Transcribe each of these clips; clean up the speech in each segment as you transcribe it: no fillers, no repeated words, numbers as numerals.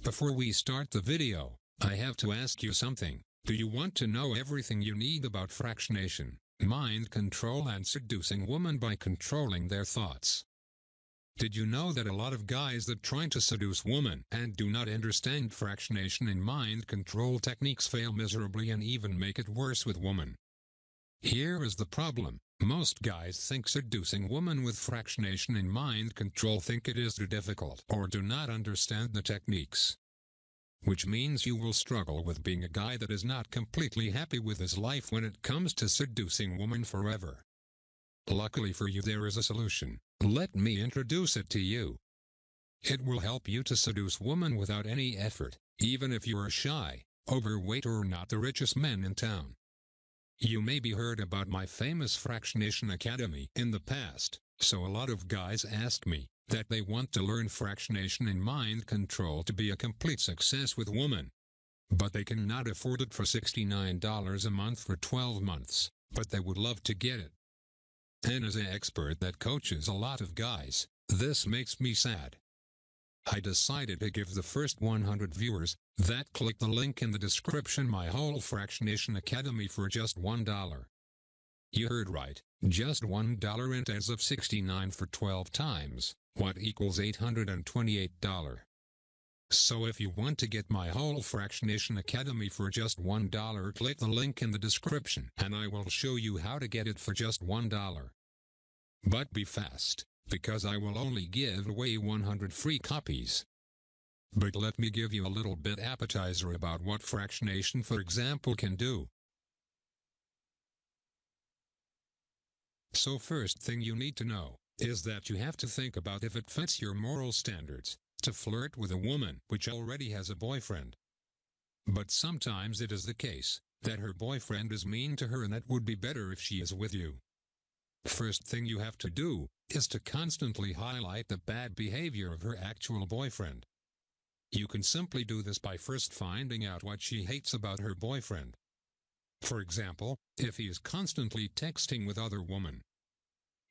Before we start the video, I have to ask you something. Do you want to know everything you need about fractionation, mind control and seducing women by controlling their thoughts? Did you know that a lot of guys that try to seduce women and do not understand fractionation and mind control techniques fail miserably and even make it worse with women? Here is the problem. Most guys think seducing women with fractionation and mind control think it is too difficult or do not understand the techniques. Which means you will struggle with being a guy that is not completely happy with his life when it comes to seducing women forever. Luckily for you, there is a solution. Let me introduce it to you. It will help you to seduce women without any effort, even if you are shy, overweight or not the richest man in town. You maybe heard about my famous Fractionation Academy in the past, so a lot of guys ask me that they want to learn fractionation and mind control to be a complete success with women. But they cannot afford it for $69 a month for 12 months, but they would love to get it. And as an expert that coaches a lot of guys, this makes me sad. I decided to give the first 100 viewers that click the link in the description my whole Fractionation Academy for just $1. You heard right, just $1, and as of 69 for 12 times, what equals $828. So if you want to get my whole Fractionation Academy for just $1, click the link in the description and I will show you how to get it for just $1. But be fast, because I will only give away 100 free copies. But let me give you a little bit appetizer about what fractionation, for example, can do. So first thing you need to know is that you have to think about if it fits your moral standards to flirt with a woman which already has a boyfriend. But sometimes it is the case that her boyfriend is mean to her and that would be better if she is with you. First thing you have to do is to constantly highlight the bad behavior of her actual boyfriend. You can simply do this by first finding out what she hates about her boyfriend. For example, if he is constantly texting with other women,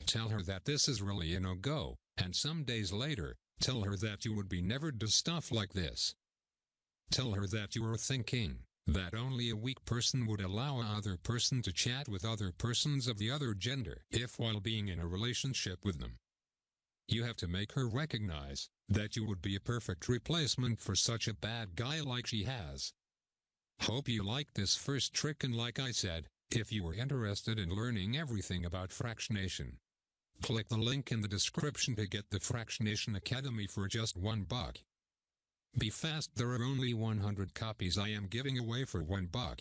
tell her that this is really a no-go, and some days later, tell her that you would be never do stuff like this. Tell her that you are thinking that only a weak person would allow another person to chat with other persons of the other gender if while being in a relationship with them. You have to make her recognize that you would be a perfect replacement for such a bad guy like she has. Hope you like this first trick, and like I said, if you are interested in learning everything about fractionation, click the link in the description to get the Fractionation Academy for just $1. Be fast, there are only 100 copies I am giving away for $1.